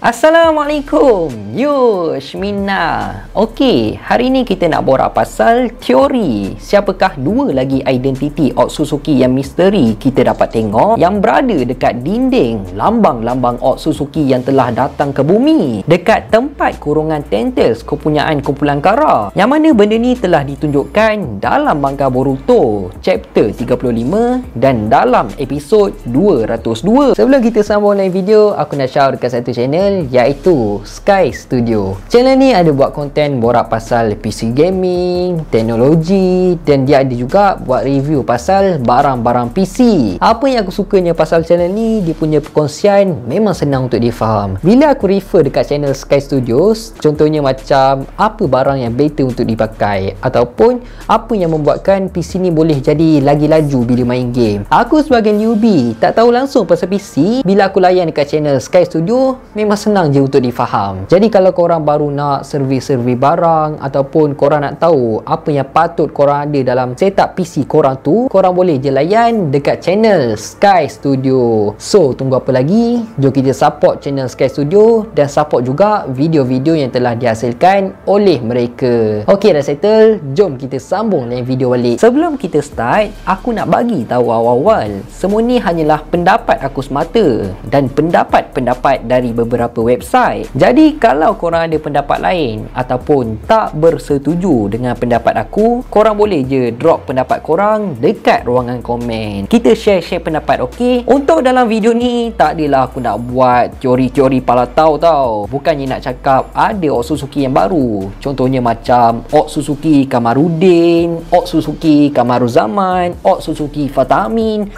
Assalamualaikum. Yush Minna. Okey, hari ni kita nak borak pasal teori siapakah dua lagi identiti Otsutsuki yang misteri kita dapat tengok yang berada dekat dinding lambang-lambang Otsutsuki yang telah datang ke bumi dekat tempat kurungan Tentacles kepunyaan kumpulan Kara. Yang mana benda ni telah ditunjukkan dalam manga Boruto chapter 35 dan dalam episod 202. Sebelum kita sambung lain video, aku nak share dekat satu channel iaitu Sky Studio. Channel ni ada buat konten borak pasal PC gaming, teknologi, dan dia ada juga buat review pasal barang-barang PC. Apa yang aku sukanya pasal channel ni, dia punya perkongsian memang senang untuk difaham. Bila aku refer dekat channel Sky Studios, contohnya macam apa barang yang better untuk dipakai ataupun apa yang membuatkan PC ni boleh jadi lagi laju bila main game. Aku sebagai newbie tak tahu langsung pasal PC, bila aku layan dekat channel Sky Studio memang senang je untuk difaham. Jadi kalau korang baru nak survey barang ataupun korang nak tahu apa yang patut korang ada dalam setup PC korang tu, korang boleh je layan dekat channel Sky Studio. So tunggu apa lagi? Jom kita support channel Sky Studio dan support juga video-video yang telah dihasilkan oleh mereka. Ok, dah settle, jom kita sambung lain video balik. Sebelum kita start, aku nak bagi tahu awal-awal, semua ni hanyalah pendapat aku semata dan pendapat-pendapat dari beberapa website. Jadi kalau korang ada pendapat lain ataupun tak bersetuju dengan pendapat aku, korang boleh je drop pendapat korang dekat ruangan komen. Kita share pendapat, ok? Untuk dalam video ni tak adalah aku nak buat teori-teori pala tau. Bukannya nak cakap ada Otsutsuki yang baru, contohnya macam Otsutsuki Kamarudin, Otsutsuki Kamaruzaman, Otsutsuki Fatamin.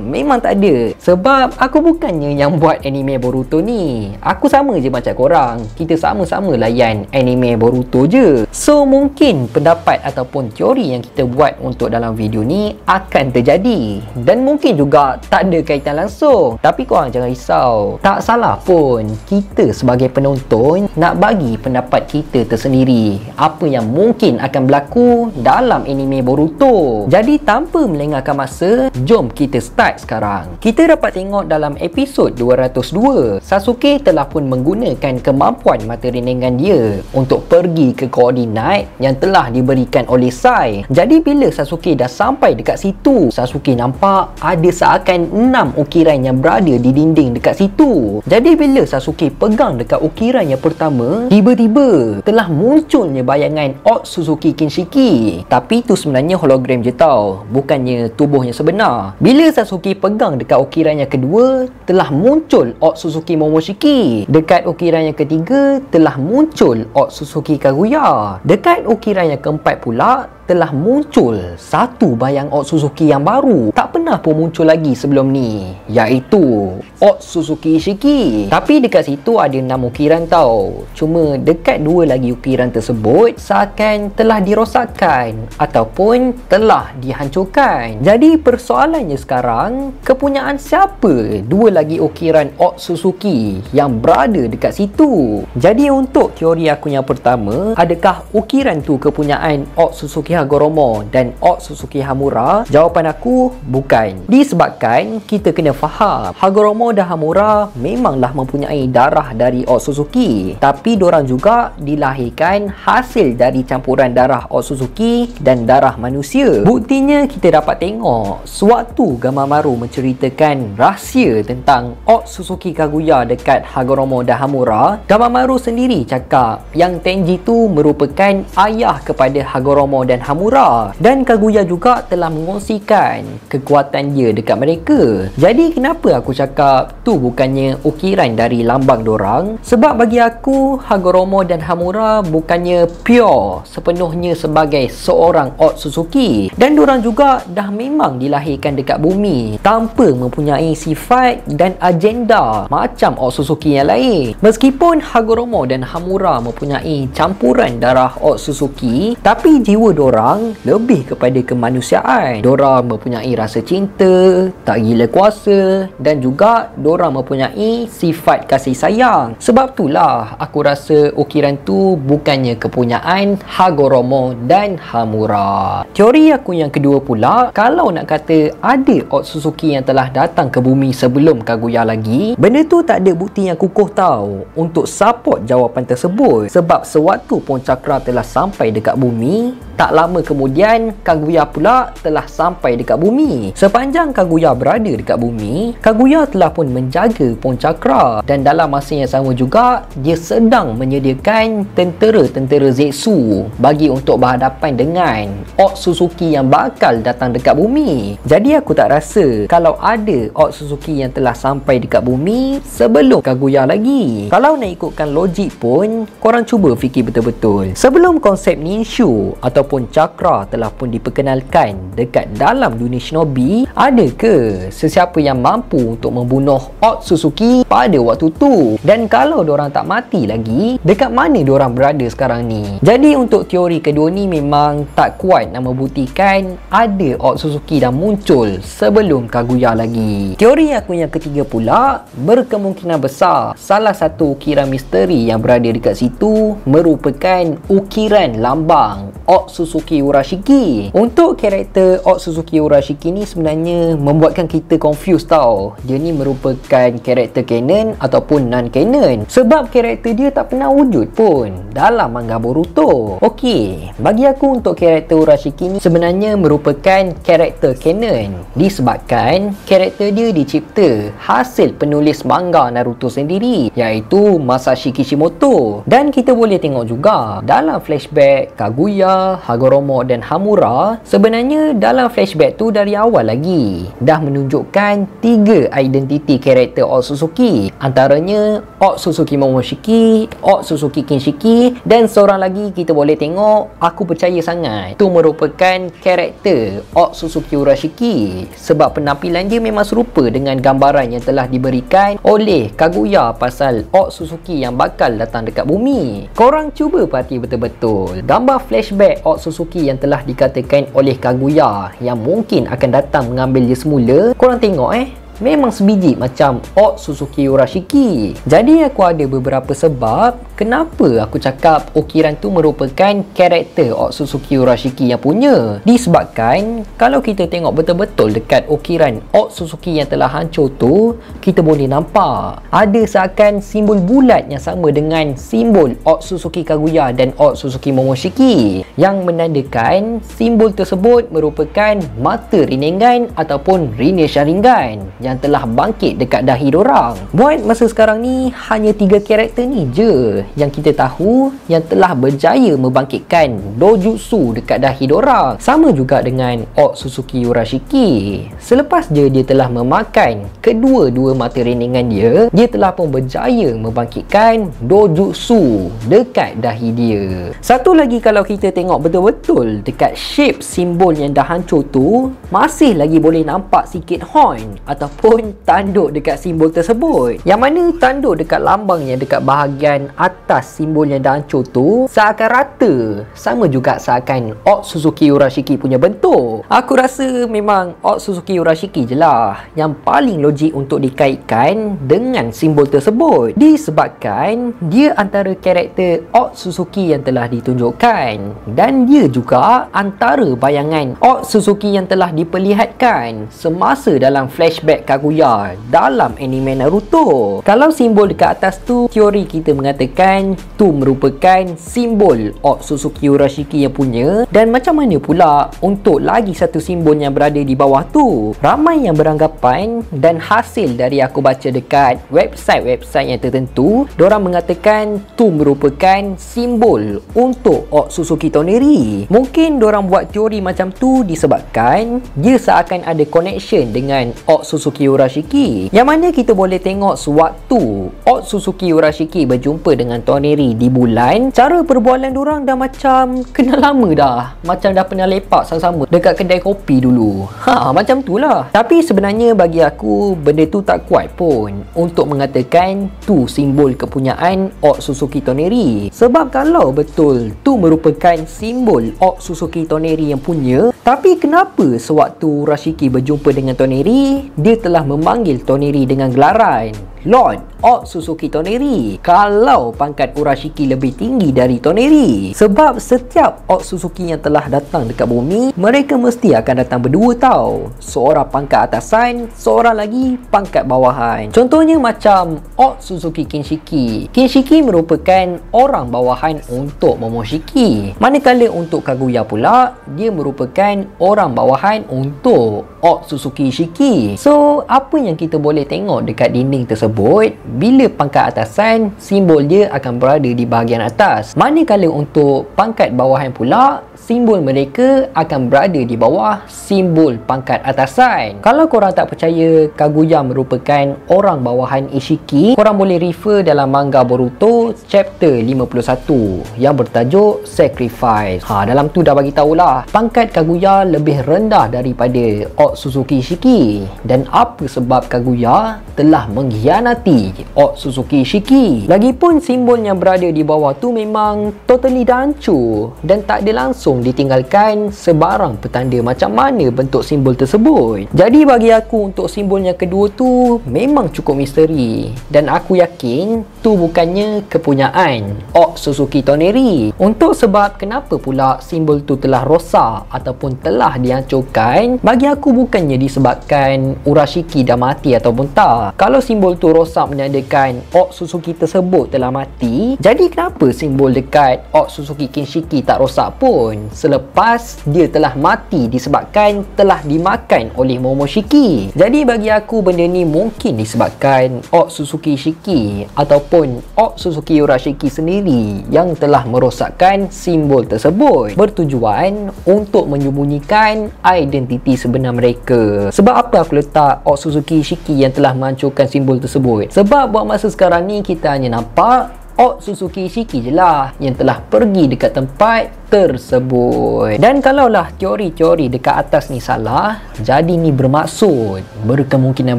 Memang tak ada. Sebab aku bukannya yang buat anime Boruto ni. Aku sama je macam korang. Kita sama-sama layan anime Boruto je. So mungkin pendapat ataupun teori yang kita buat untuk dalam video ni akan terjadi, dan mungkin juga tak ada kaitan langsung. Tapi korang jangan risau, tak salah pun kita sebagai penonton nak bagi pendapat kita tersendiri apa yang mungkin akan berlaku dalam anime Boruto. Jadi tanpa melengahkan masa, jom kita start sekarang. Kita dapat tengok dalam episod 202, Sasuke telah pun menggunakan kemampuan mata reningan dia untuk pergi ke koordinat yang telah diberikan oleh Sai. Jadi bila Sasuke dah sampai dekat situ, Sasuke nampak ada seakan 6 ukiran yang berada di dinding dekat situ. Jadi bila Sasuke pegang dekat ukiran yang pertama, tiba-tiba telah munculnya bayangan Otsutsuki Kinshiki. Tapi itu sebenarnya hologram je tau, bukannya tubuhnya sebenar. Bila Sasuke pegang dekat ukiran yang kedua, telah muncul Otsutsuki Momoshiki. Dekat ukiran yang ketiga telah muncul Otsutsuki Kaguya. Dekat ukiran yang keempat pula telah muncul satu bayang Otsutsuki yang baru, tak pernah pun muncul lagi sebelum ni, iaitu Otsutsuki Ishiki. Tapi dekat situ ada 6 ukiran tau. Cuma dekat 2 lagi ukiran tersebut seakan telah dirosakkan ataupun telah dihancurkan. Jadi persoalannya sekarang, kepunyaan siapa 2 lagi ukiran Otsutsuki yang berada dekat situ? Jadi untuk teori aku yang pertama, adakah ukiran tu kepunyaan Otsutsuki Hagoromo dan Otsutsuki Hamura? Jawapan aku bukan. Disebabkan kita kena faham, Hagoromo dan Hamura memanglah mempunyai darah dari Otsutsuki, tapi diorang juga dilahirkan hasil dari campuran darah Otsutsuki dan darah manusia. Buktinya kita dapat tengok sewaktu Gamamaru menceritakan rahsia tentang Otsutsuki Kaguya dekat Hagoromo dan Hamura, Gamamaru sendiri cakap yang Tenji tu merupakan ayah kepada Hagoromo dan Hamura, dan Kaguya juga telah mengongsikan kekuatan dia dekat mereka. Jadi kenapa aku cakap tu bukannya ukiran dari lambang dorang? Sebab bagi aku, Hagoromo dan Hamura bukannya pure sepenuhnya sebagai seorang Otsutsuki, dan dorang juga dah memang dilahirkan dekat bumi tanpa mempunyai sifat dan agenda macam Otsutsuki yang lain. Meskipun Hagoromo dan Hamura mempunyai campuran darah Otsutsuki, tapi jiwa dorang dorang lebih kepada kemanusiaan. Dorang mempunyai rasa cinta, tak gila kuasa, dan juga dorang mempunyai sifat kasih sayang. Sebab itulah aku rasa ukiran tu bukannya kepunyaan Hagoromo dan Hamura. Teori aku yang kedua pula, kalau nak kata ada Otsutsuki yang telah datang ke bumi sebelum Kaguya lagi, benda tu tak ada bukti yang kukuh tau untuk support jawapan tersebut. Sebab sewaktu Pohon Cakra telah sampai dekat bumi, tak lama kemudian Kaguya pula telah sampai dekat bumi. Sepanjang Kaguya berada dekat bumi, Kaguya telah pun menjaga Pohon Cakra, dan dalam masa yang sama juga dia sedang menyediakan tentera-tentera Zetsu bagi untuk berhadapan dengan Otsutsuki yang bakal datang dekat bumi. Jadi aku tak rasa kalau ada Otsutsuki yang telah sampai dekat bumi sebelum Kaguya lagi. Kalau nak ikutkan logik pun, korang cuba fikir betul-betul. Sebelum konsep Ninshu ataupun Cakra telah pun diperkenalkan dekat dalam dunia shinobi, ada ke sesiapa yang mampu untuk membunuh Otsutsuki pada waktu tu? Dan kalau diorang tak mati lagi, dekat mana diorang berada sekarang ni? Jadi untuk teori kedua ni memang tak kuat nak membuktikan ada Otsutsuki dah muncul sebelum Kaguya lagi. Teori aku yang ketiga pula, berkemungkinan besar salah satu ukiran misteri yang berada dekat situ merupakan ukiran lambang Otsutsuki Urashiki. Untuk karakter Otsutsuki Urashiki ni sebenarnya membuatkan kita confused tau. Dia ni merupakan karakter canon ataupun non-canon, sebab karakter dia tak pernah wujud pun dalam manga Boruto. Okey, bagi aku untuk karakter Urashiki ni sebenarnya merupakan karakter canon, disebabkan karakter dia dicipta hasil penulis manga Naruto sendiri, iaitu Masashi Kishimoto. Dan kita boleh tengok juga dalam flashback Kaguya, Hagoromo dan Hamura, sebenarnya dalam flashback tu dari awal lagi dah menunjukkan 3 identiti karakter Otsutsuki, antaranya Otsutsuki Momoshiki, Otsutsuki Kinshiki, dan seorang lagi kita boleh tengok, aku percaya sangat tu merupakan karakter Otsutsuki Urashiki, sebab penampilan dia memang serupa dengan gambaran yang telah diberikan oleh Kaguya pasal Otsutsuki yang bakal datang dekat bumi. Korang cuba perhati betul-betul gambar flashback Otsutsuki yang telah dikatakan oleh Kaguya yang mungkin akan datang mengambil dia semula. Korang tengok memang sebiji macam Otsutsuki Urashiki. Jadi aku ada beberapa sebab kenapa aku cakap ukiran tu merupakan karakter Otsutsuki Urashiki yang punya. Disebabkan kalau kita tengok betul-betul dekat ukiran Otsutsuki yang telah hancur tu, kita boleh nampak ada seakan simbol bulat yang sama dengan simbol Otsutsuki Kaguya dan Otsutsuki Momoshiki, yang menandakan simbol tersebut merupakan mata Rinnegan ataupun Rinne Sharingan yang telah bangkit dekat dahi dorang. Buat masa sekarang ni, hanya 3 karakter ni je yang kita tahu yang telah berjaya membangkitkan dojutsu dekat dahi dorang. Sama juga dengan Otsutsuki Urashiki. Selepas dia telah memakan kedua-dua mata Rinnegan dia telah pun berjaya membangkitkan dojutsu dekat dahi dia. Satu lagi, kalau kita tengok betul-betul dekat shape simbol yang dah hancur tu, masih lagi boleh nampak sikit horn ataupun tanduk dekat simbol tersebut, yang mana tanduk dekat lambang yang dekat bahagian atas simbol yang dah hancur tu seakan rata, sama juga seakan Otsutsuki Urashiki punya bentuk. Aku rasa memang Otsutsuki Urashiki je lah yang paling logik untuk dikaitkan dengan simbol tersebut, disebabkan dia antara karakter Otsutsuki yang telah ditunjukkan, dan dia juga antara bayangan Otsutsuki yang telah diperlihatkan semasa dalam flashback Kaguya dalam anime Naruto. Kalau simbol dekat atas tu, teori kita mengatakan tu merupakan simbol Otsutsuki Urashiki yang punya. Dan macam mana pula untuk lagi satu simbol yang berada di bawah tu? Ramai yang beranggapan, dan hasil dari aku baca dekat website-website yang tertentu, diorang mengatakan tu merupakan simbol untuk Otsutsuki Toneri. Mungkin diorang buat teori macam tu disebabkan dia seakan ada connection dengan Otsutsuki Otsutsuki Urashiki, yang mana kita boleh tengok sewaktu Otsutsuki Urashiki berjumpa dengan Toneri di bulan, cara perbualan diorang dah macam kenal lama dah, macam dah pernah lepak sama-sama dekat kedai kopi dulu. Macam tu lah. Tapi sebenarnya bagi aku benda tu tak kuat pun untuk mengatakan tu simbol kepunyaan Otsutsuki Toneri. Sebab kalau betul tu merupakan simbol Otsutsuki Toneri yang punya, tapi kenapa sewaktu Urashiki berjumpa dengan Toneri, dia telah memanggil Toneri dengan gelaran Lord Otsutsuki Toneri, kalau pangkat Urashiki lebih tinggi dari Toneri? Sebab setiap Otsutsuki yang telah datang dekat bumi, mereka mesti akan datang berdua tau. Seorang pangkat atasan, seorang lagi pangkat bawahan. Contohnya macam Otsutsuki Kinshiki. Kinshiki merupakan orang bawahan untuk Momoshiki. Manakala untuk Kaguya pula, dia merupakan orang bawahan untuk Otsutsuki Shiki. So, apa yang kita boleh tengok dekat dinding tersebut, bila pangkat atasan, simbol dia akan berada di bahagian atas. Manakala untuk pangkat bawahan pula, simbol mereka akan berada di bawah simbol pangkat atasan. Kalau korang tak percaya Kaguya merupakan orang bawahan Ishiki, korang boleh refer dalam manga Boruto chapter 51 yang bertajuk Sacrifice. Dalam tu dah bagi tahulah pangkat Kaguya lebih rendah daripada Otsutsuki Ishiki, dan apa sebab Kaguya telah mengkhianati Otsutsuki Ishiki. Lagipun simbol yang berada di bawah tu memang totally dah hancur dan tak ada langsung ditinggalkan sebarang petanda macam mana bentuk simbol tersebut. Jadi bagi aku untuk simbol yang kedua tu memang cukup misteri, dan aku yakin tu bukannya kepunyaan Otsutsuki Toneri. Untuk sebab kenapa pula simbol tu telah rosak ataupun telah dihancurkan, bagi aku bukannya disebabkan Urashiki dah mati ataupun tak. Kalau simbol tu rosak menandakan Otsutsuki tersebut telah mati, jadi kenapa simbol dekat Otsutsuki Kinshiki tak rosak pun selepas dia telah mati disebabkan telah dimakan oleh Momoshiki? Jadi bagi aku benda ni mungkin disebabkan Otsutsuki Shiki ataupun Otsutsuki Urashiki sendiri yang telah merosakkan simbol tersebut, bertujuan untuk menyembunyikan identiti sebenar mereka. Sebab apa aku letak Otsutsuki Shiki yang telah menghancurkan simbol tersebut? Sebab buat masa sekarang ni kita hanya nampak Otsutsuki Shiki je lah yang telah pergi dekat tempat tersebut. Dan kalaulah teori-teori dekat atas ni salah, jadi ni bermaksud berkemungkinan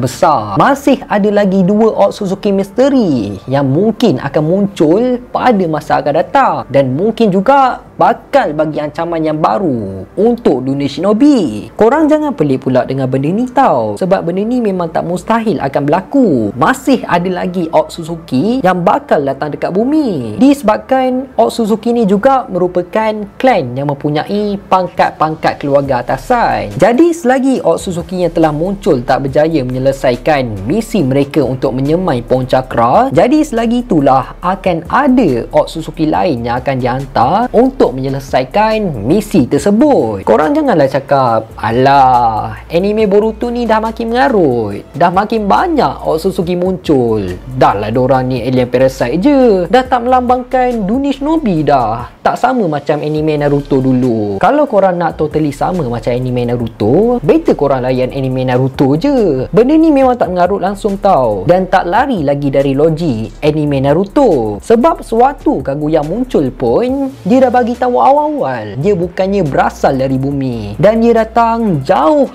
besar masih ada lagi dua Otsutsuki misteri yang mungkin akan muncul pada masa akan datang, dan mungkin juga bakal bagi ancaman yang baru untuk dunia shinobi. Korang jangan pelik pula dengan benda ni tau, sebab benda ni memang tak mustahil akan berlaku. Masih ada lagi Otsutsuki yang bakal datang dekat bumi, disebabkan Otsutsuki ni juga merupakan klan yang mempunyai pangkat-pangkat keluarga atasan. Jadi selagi Otsutsuki yang telah muncul tak berjaya menyelesaikan misi mereka untuk menyemai pohon cakra, jadi selagi itulah akan ada Otsutsuki lain yang akan dihantar untuk menyelesaikan misi tersebut. Korang janganlah cakap, alah, anime Boruto ni dah makin mengarut, dah makin banyak Otsutsuki muncul, dah lah dorang ni alien parasite je, dah tak melambangkan dunia shinobi dah, tak sama macam anime Naruto dulu. Kalau korang nak totally sama macam anime Naruto, better korang layan anime Naruto je. Benda ni memang tak mengarut langsung tau, dan tak lari lagi dari logi anime Naruto. Sebab sewaktu Kaguya muncul pun, dia dah bagi tahu awal-awal dia bukannya berasal dari bumi, dan dia datang jauh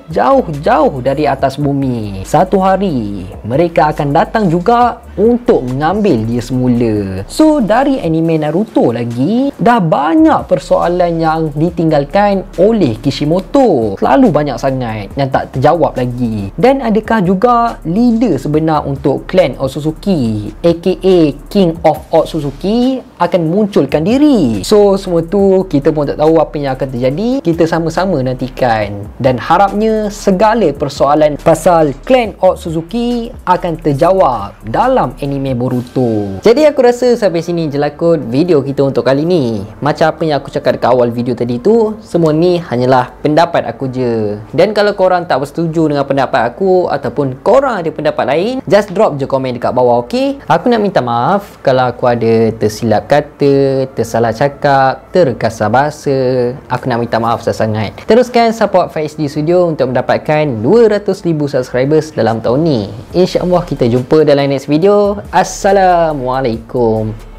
dari atas bumi. Satu hari mereka akan datang juga untuk mengambil dia semula. So dari anime Naruto lagi, dah banyak persoalan yang ditinggalkan oleh Kishimoto, selalu banyak sangat yang tak terjawab lagi. Dan adakah juga leader sebenar untuk klan Otsutsuki aka King of Otsutsuki akan munculkan diri? So semua tu kita pun tak tahu apa yang akan terjadi. Kita sama-sama nantikan, dan harapnya segala persoalan pasal klan Otsutsuki akan terjawab dalam anime Boruto. Jadi aku rasa sampai sini je lah kot video kita untuk kali ni. Macam apa yang aku aku cakap dekat awal video tadi tu, semua ni hanyalah pendapat aku je. Dan kalau korang tak bersetuju dengan pendapat aku ataupun korang ada pendapat lain, just drop je komen dekat bawah, okey? Aku nak minta maaf kalau aku ada tersilap kata, tersalah cakap, terkasar bahasa. Aku nak minta maaf sangat. Teruskan support Faiz D Studio untuk mendapatkan 200,000 subscribers dalam tahun ni. InsyaAllah kita jumpa dalam next video. Assalamualaikum.